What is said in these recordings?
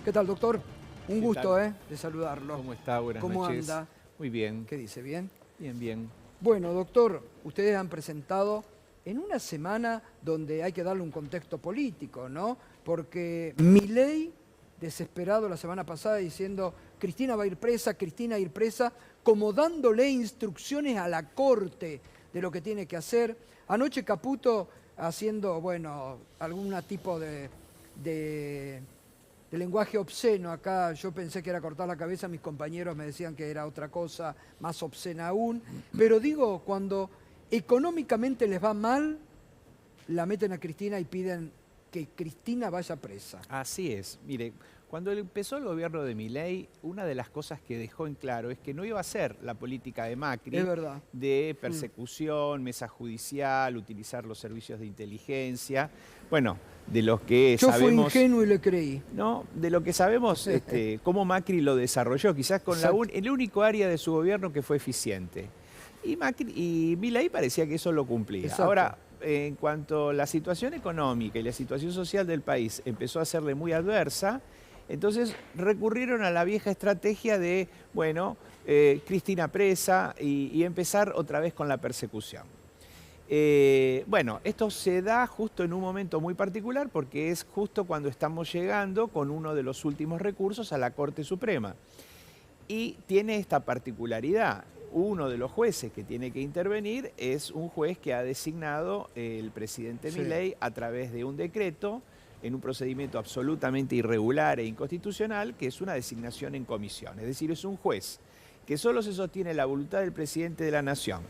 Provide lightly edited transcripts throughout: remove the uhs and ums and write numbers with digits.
¿Qué tal, doctor? Un ¿Qué gusto, tal? de saludarlo. ¿Cómo está? Buenas ¿Cómo noches. anda? Muy bien. ¿Qué dice? ¿Bien? Bien, bien. Bueno, doctor, ustedes han presentado en una semana donde hay que darle un contexto político, ¿no? Porque Milei, desesperado la semana pasada diciendo Cristina va a ir presa, como dándole instrucciones a la Corte de lo que tiene que hacer. Anoche Caputo haciendo, bueno, algún tipo de lenguaje obsceno. Acá yo pensé que era cortar la cabeza, mis compañeros me decían que era otra cosa más obscena aún. Pero digo, cuando económicamente les va mal, la meten a Cristina y piden que Cristina vaya presa. Así es. Mire, cuando empezó el gobierno de Milei, una de las cosas que dejó en claro es que no iba a ser la política de Macri Es verdad. de persecución, mesa judicial, utilizar los servicios de inteligencia. Bueno, de los que Yo fui sabemos... ingenuo y le creí. No, de lo que sabemos cómo Macri lo desarrolló, quizás con el único área de su gobierno que fue eficiente. Y Milei parecía que eso lo cumplía. Exacto. Ahora, en cuanto a la situación económica y la situación social del país empezó a serle muy adversa, entonces recurrieron a la vieja estrategia de, bueno, Cristina presa y empezar otra vez con la persecución. Bueno, esto se da justo en un momento muy particular porque es justo cuando estamos llegando con uno de los últimos recursos a la Corte Suprema. Y tiene esta particularidad. Uno de los jueces que tiene que intervenir es un juez que ha designado el presidente Milei a través de un decreto en un procedimiento absolutamente irregular e inconstitucional, que es una designación en comisión. Es decir, es un juez que solo se sostiene la voluntad del presidente de la Nación,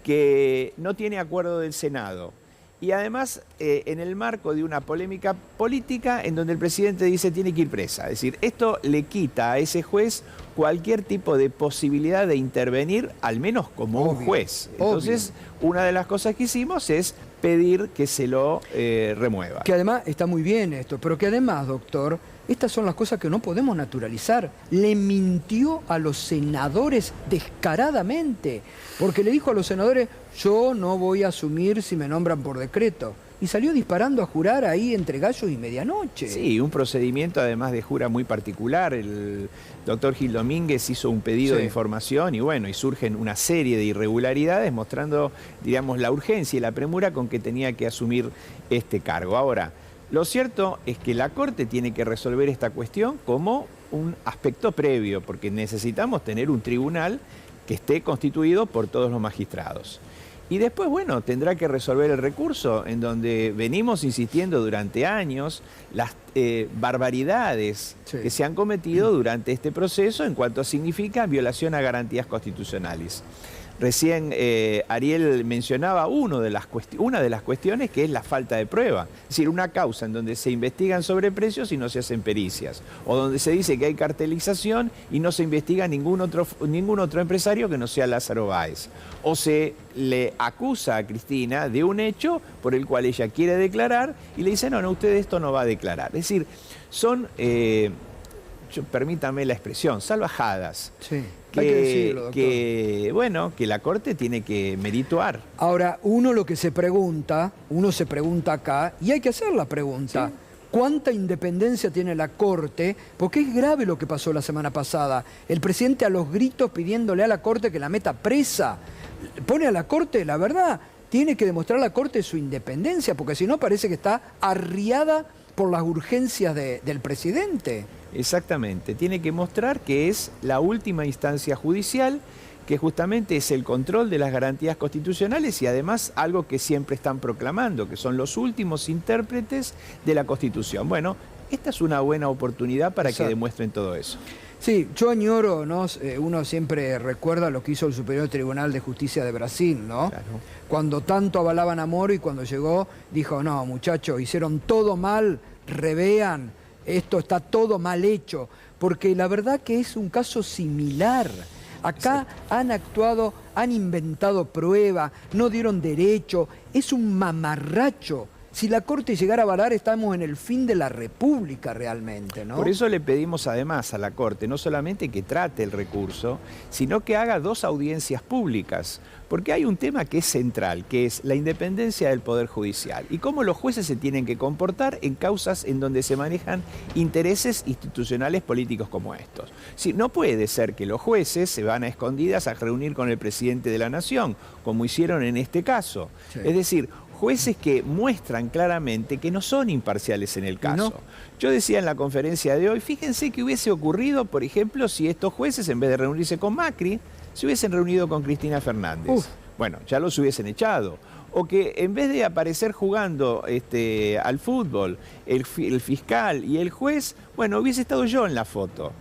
que no tiene acuerdo del Senado y además en el marco de una polémica política en donde el presidente dice tiene que ir presa. Es decir, esto le quita a ese juez cualquier tipo de posibilidad de intervenir, al menos como un juez. Entonces, una de las cosas que hicimos es pedir que se lo remueva. Que además está muy bien esto, pero que además, doctor, estas son las cosas que no podemos naturalizar. Le mintió a los senadores descaradamente, porque le dijo a los senadores, yo no voy a asumir si me nombran por decreto. Y salió disparando a jurar ahí entre gallos y medianoche. Sí, un procedimiento además de jura muy particular. El doctor Gil Domínguez hizo un pedido de información y bueno, y surgen una serie de irregularidades mostrando, digamos, la urgencia y la premura con que tenía que asumir este cargo. Ahora, lo cierto es que la Corte tiene que resolver esta cuestión como un aspecto previo, porque necesitamos tener un tribunal que esté constituido por todos los magistrados. Y después, bueno, tendrá que resolver el recurso en donde venimos insistiendo durante años las barbaridades que se han cometido durante este proceso en cuanto significa violación a garantías constitucionales. Recién Ariel mencionaba una de las cuestiones que es la falta de prueba. Es decir, una causa en donde se investigan sobreprecios y no se hacen pericias. O donde se dice que hay cartelización y no se investiga ningún otro empresario que no sea Lázaro Báez. O se le acusa a Cristina de un hecho por el cual ella quiere declarar y le dice, no, usted esto no va a declarar. Es decir, son, permítame la expresión, salvajadas. Sí. Hay que decirlo, doctor. Bueno, que la Corte tiene que merituar. Ahora, uno se pregunta acá, y hay que hacer la pregunta. ¿Sí? ¿Cuánta independencia tiene la Corte? Porque es grave lo que pasó la semana pasada. El presidente a los gritos pidiéndole a la Corte que la meta presa. Pone a la Corte, la verdad, tiene que demostrar a la Corte su independencia, porque si no parece que está arriada por las urgencias del presidente. Exactamente, tiene que mostrar que es la última instancia judicial, que justamente es el control de las garantías constitucionales y además algo que siempre están proclamando, que son los últimos intérpretes de la Constitución. Bueno, esta es una buena oportunidad para que demuestren todo eso. Sí, yo añoro, ¿no? Uno siempre recuerda lo que hizo el Superior Tribunal de Justicia de Brasil, ¿no? Claro. Cuando tanto avalaban a Moro y cuando llegó dijo, no, muchachos, hicieron todo mal, revean. Esto está todo mal hecho, porque la verdad que es un caso similar. Acá han actuado, han inventado pruebas, no dieron derecho, es un mamarracho si la Corte llegara a avalar, estamos en el fin de la República realmente, ¿no? Por eso le pedimos además a la Corte no solamente que trate el recurso, sino que haga 2 audiencias públicas, porque hay un tema que es central, que es la independencia del Poder Judicial y cómo los jueces se tienen que comportar en causas en donde se manejan intereses institucionales políticos como estos. Sí, no puede ser que los jueces se van a escondidas a reunir con el presidente de la Nación, como hicieron en este caso. Sí. Es decir, jueces que muestran claramente que no son imparciales en el caso. No. Yo decía en la conferencia de hoy, fíjense qué hubiese ocurrido, por ejemplo, si estos jueces, en vez de reunirse con Macri, se hubiesen reunido con Cristina Fernández. Uf. Bueno, ya los hubiesen echado. O que en vez de aparecer jugando al fútbol, el fiscal y el juez, bueno, hubiese estado yo en la foto.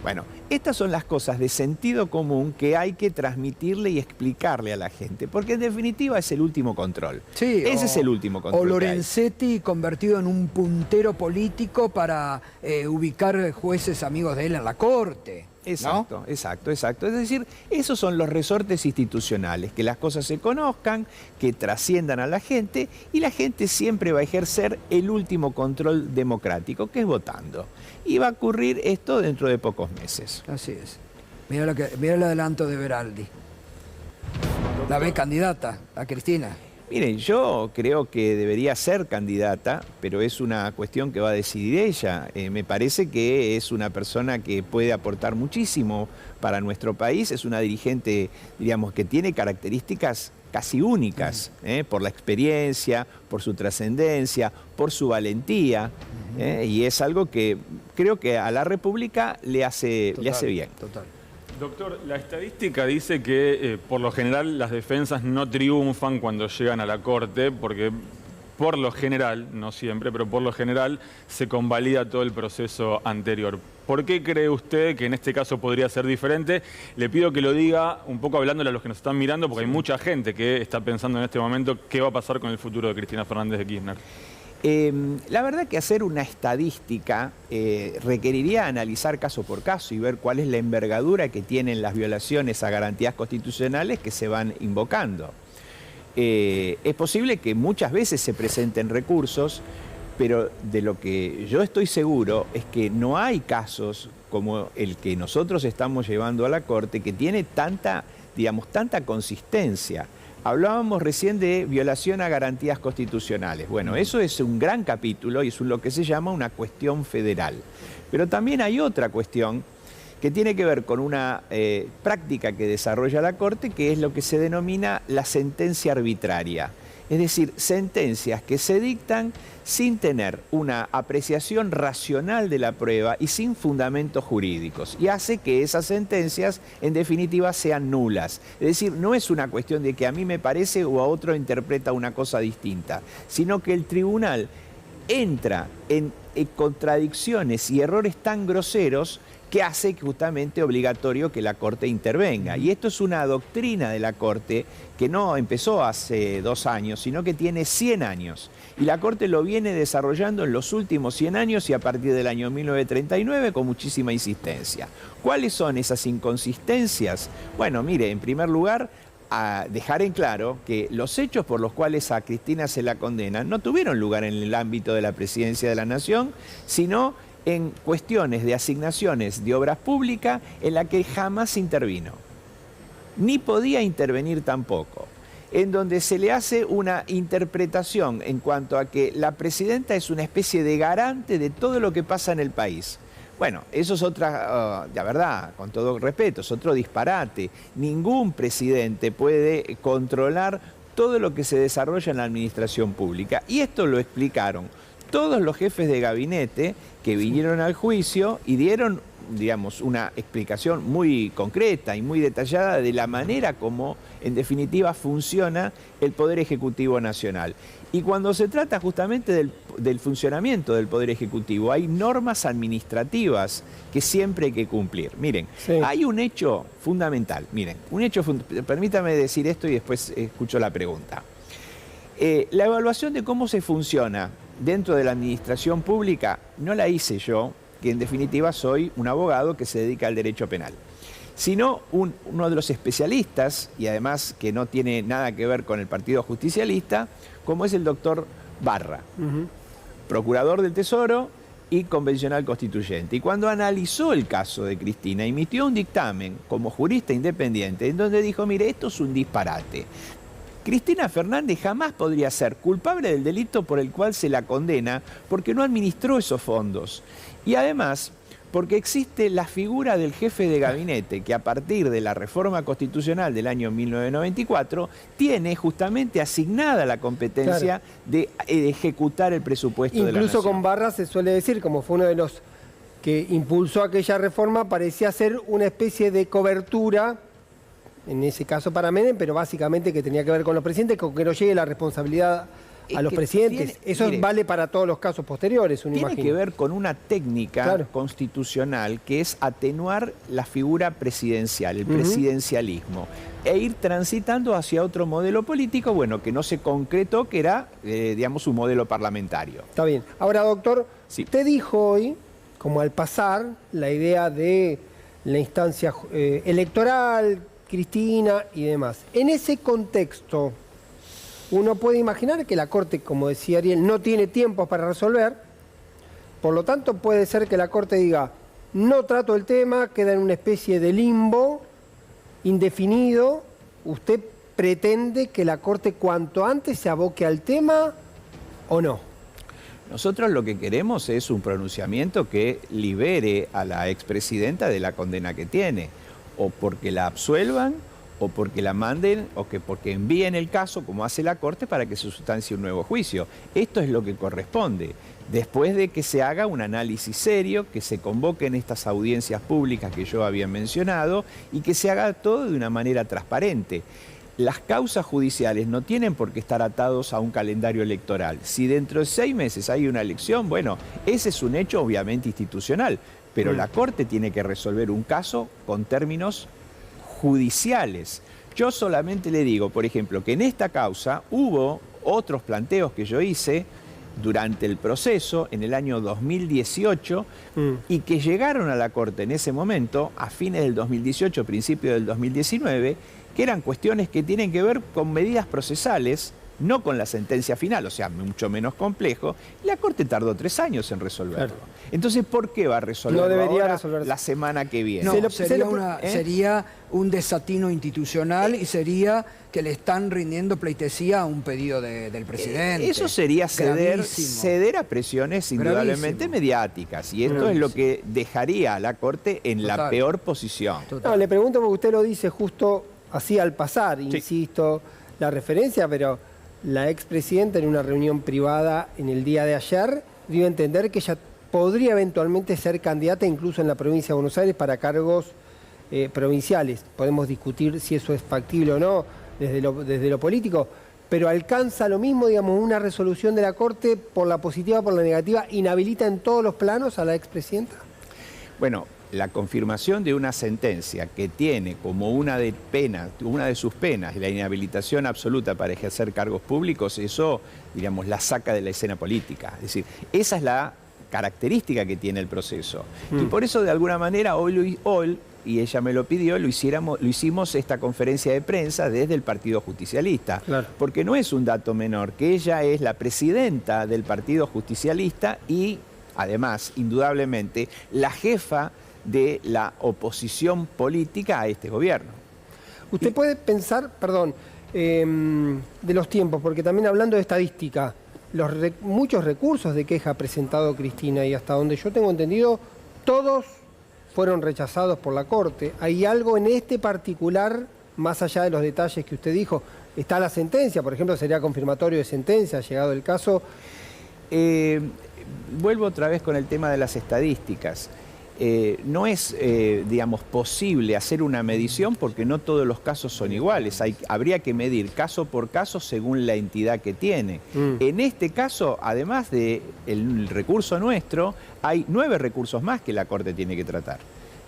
Bueno, estas son las cosas de sentido común que hay que transmitirle y explicarle a la gente, porque en definitiva es el último control. Sí, Ese es el último control. O Lorenzetti convertido en un puntero político para ubicar jueces amigos de él en la Corte. Exacto, ¿no? exacto. Es decir, esos son los resortes institucionales, que las cosas se conozcan, que trasciendan a la gente y la gente siempre va a ejercer el último control democrático, que es votando. Y va a ocurrir esto dentro de pocos meses. Así es. Mira el adelanto de Beraldi. La ve candidata a Cristina. Miren, yo creo que debería ser candidata, pero es una cuestión que va a decidir ella. Me parece que es una persona que puede aportar muchísimo para nuestro país. Es una dirigente, diríamos, que tiene características casi únicas, por la experiencia, por su trascendencia, por su valentía. Y es algo que creo que a la República le hace bien. Total. Doctor, la estadística dice que por lo general las defensas no triunfan cuando llegan a la Corte porque por lo general, no siempre, pero por lo general se convalida todo el proceso anterior. ¿Por qué cree usted que en este caso podría ser diferente? Le pido que lo diga un poco hablándole a los que nos están mirando porque hay mucha gente que está pensando en este momento qué va a pasar con el futuro de Cristina Fernández de Kirchner. La verdad que hacer una estadística requeriría analizar caso por caso y ver cuál es la envergadura que tienen las violaciones a garantías constitucionales que se van invocando. Es posible que muchas veces se presenten recursos, pero de lo que yo estoy seguro es que no hay casos como el que nosotros estamos llevando a la Corte que tiene tanta consistencia. Hablábamos recién de violación a garantías constitucionales. Bueno, eso es un gran capítulo y es lo que se llama una cuestión federal. Pero también hay otra cuestión que tiene que ver con una práctica que desarrolla la Corte, que es lo que se denomina la sentencia arbitraria. Es decir, sentencias que se dictan sin tener una apreciación racional de la prueba y sin fundamentos jurídicos. Y hace que esas sentencias, en definitiva, sean nulas. Es decir, no es una cuestión de que a mí me parece o a otro interpreta una cosa distinta, sino que el tribunal entra en contradicciones y errores tan groseros que hace justamente obligatorio que la Corte intervenga. Y esto es una doctrina de la Corte que no empezó hace 2 años, sino que tiene 100 años. Y la Corte lo viene desarrollando en los últimos 100 años y a partir del año 1939 con muchísima insistencia. ¿Cuáles son esas inconsistencias? Bueno, mire, en primer lugar, a dejar en claro que los hechos por los cuales a Cristina se la condena no tuvieron lugar en el ámbito de la Presidencia de la Nación, sino en cuestiones de asignaciones de obras públicas en la que jamás intervino, ni podía intervenir tampoco, en donde se le hace una interpretación en cuanto a que la presidenta es una especie de garante de todo lo que pasa en el país. Bueno, eso es otra, la verdad, con todo respeto, es otro disparate. Ningún presidente puede controlar todo lo que se desarrolla en la administración pública. Y esto lo explicaron todos los jefes de gabinete que vinieron al juicio y dieron, digamos, una explicación muy concreta y muy detallada de la manera como, en definitiva, funciona el Poder Ejecutivo Nacional. Y cuando se trata justamente del funcionamiento del Poder Ejecutivo, hay normas administrativas que siempre hay que cumplir. Miren, sí, hay un hecho fundamental. Miren, permítame decir esto y después escucho la pregunta. La evaluación de cómo se funciona dentro de la administración pública no la hice yo, que en definitiva soy un abogado que se dedica al derecho penal, sino uno de los especialistas, y además que no tiene nada que ver con el Partido Justicialista, como es el doctor barra. Procurador del Tesoro y convencional constituyente. Y cuando analizó el caso de Cristina, emitió un dictamen como jurista independiente en donde dijo, mire, esto es un disparate. Cristina Fernández jamás podría ser culpable del delito por el cual se la condena porque no administró esos fondos. Y además, porque existe la figura del jefe de gabinete que a partir de la reforma constitucional del año 1994 tiene justamente asignada la competencia de ejecutar el presupuesto de la nación. Incluso con Barra se suele decir, como fue uno de los que impulsó aquella reforma, parecía ser una especie de cobertura, en ese caso para Menem, pero básicamente que tenía que ver con los presidentes, con que no llegue la responsabilidad a los presidentes. Eso mire, vale para todos los casos posteriores, uno imagina. Tiene que ver con una técnica constitucional que es atenuar la figura presidencial, el presidencialismo, e ir transitando hacia otro modelo político, bueno, que no se concretó, que era, digamos, un modelo parlamentario. Está bien. Ahora, doctor, usted dijo hoy, como al pasar, la idea de la instancia electoral, Cristina y demás. En ese contexto, uno puede imaginar que la Corte, como decía Ariel, no tiene tiempos para resolver, por lo tanto puede ser que la Corte diga, no trato el tema, queda en una especie de limbo indefinido. ¿Usted pretende que la Corte cuanto antes se aboque al tema o no? Nosotros lo que queremos es un pronunciamiento que libere a la expresidenta de la condena que tiene, o porque la absuelvan, o porque la manden, o que porque envíen el caso, como hace la Corte, para que se sustancie un nuevo juicio. Esto es lo que corresponde. Después de que se haga un análisis serio, que se convoquen estas audiencias públicas que yo había mencionado, y que se haga todo de una manera transparente. Las causas judiciales no tienen por qué estar atados a un calendario electoral. Si dentro de 6 meses hay una elección, bueno, ese es un hecho obviamente institucional, pero la Corte tiene que resolver un caso con términos judiciales. Yo solamente le digo, por ejemplo, que en esta causa hubo otros planteos que yo hice durante el proceso en el año 2018 y que llegaron a la Corte en ese momento, a fines del 2018, principio del 2019, que eran cuestiones que tienen que ver con medidas procesales, no con la sentencia final, o sea, mucho menos complejo, y la Corte tardó 3 años en resolverlo. Claro. Entonces, ¿por qué va a resolverlo no debería ahora, resolverse la semana que viene? No, sería un desatino institucional y sería que le están rindiendo pleitesía a un pedido del presidente. Eso sería ceder a presiones indudablemente mediáticas, y esto es lo que dejaría a la Corte en la peor posición. No, le pregunto porque usted lo dice justo así al pasar, insisto, la referencia, pero la expresidenta en una reunión privada en el día de ayer dio a entender que ella podría eventualmente ser candidata incluso en la provincia de Buenos Aires para cargos provinciales. Podemos discutir si eso es factible o no desde lo político, pero alcanza lo mismo, digamos, una resolución de la Corte por la positiva o por la negativa, ¿inhabilita en todos los planos a la expresidenta? Bueno, la confirmación de una sentencia que tiene como una de sus penas la inhabilitación absoluta para ejercer cargos públicos, eso, digamos, la saca de la escena política. Es decir, esa es la característica que tiene el proceso. Y por eso, de alguna manera, hoy, y ella me lo pidió, lo hicimos esta conferencia de prensa desde el Partido Justicialista. Claro. Porque no es un dato menor, que ella es la presidenta del Partido Justicialista y, además, indudablemente, la jefa de la oposición política a este gobierno. Usted puede pensar, perdón, de los tiempos, porque también hablando de estadística, muchos recursos de queja ha presentado Cristina y hasta donde yo tengo entendido, todos fueron rechazados por la Corte. ¿Hay algo en este particular, más allá de los detalles que usted dijo? ¿Está la sentencia? Por ejemplo, ¿sería confirmatorio de sentencia, llegado el caso? Vuelvo otra vez con el tema de las estadísticas. No es, digamos, posible hacer una medición porque no todos los casos son iguales. Habría que medir caso por caso según la entidad que tiene. En este caso, además del recurso nuestro, hay 9 recursos más que la Corte tiene que tratar.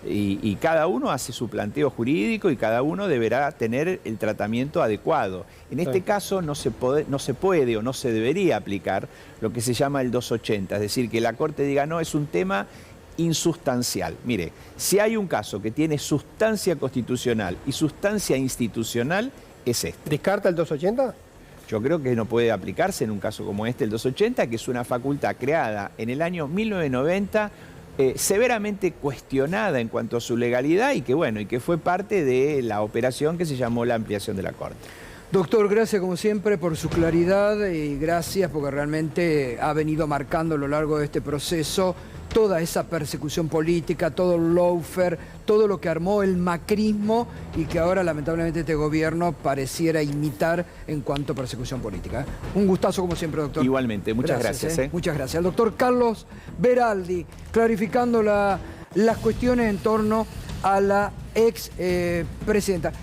Y cada uno hace su planteo jurídico y cada uno deberá tener el tratamiento adecuado. En este caso no se puede o no se debería aplicar lo que se llama el 280, es decir, que la Corte diga, no, es un tema insustancial. Mire, si hay un caso que tiene sustancia constitucional y sustancia institucional, es este. ¿Descarta el 280? Yo creo que no puede aplicarse en un caso como este, el 280, que es una facultad creada en el año 1990, severamente cuestionada en cuanto a su legalidad y que, bueno, y que fue parte de la operación que se llamó la ampliación de la Corte. Doctor, gracias como siempre por su claridad y gracias porque realmente ha venido marcando a lo largo de este proceso toda esa persecución política, todo el lawfare, todo lo que armó el macrismo y que ahora lamentablemente este gobierno pareciera imitar en cuanto a persecución política. Un gustazo como siempre, doctor. Igualmente, muchas gracias. Muchas gracias. El doctor Carlos Beraldi, clarificando las cuestiones en torno a la ex presidenta.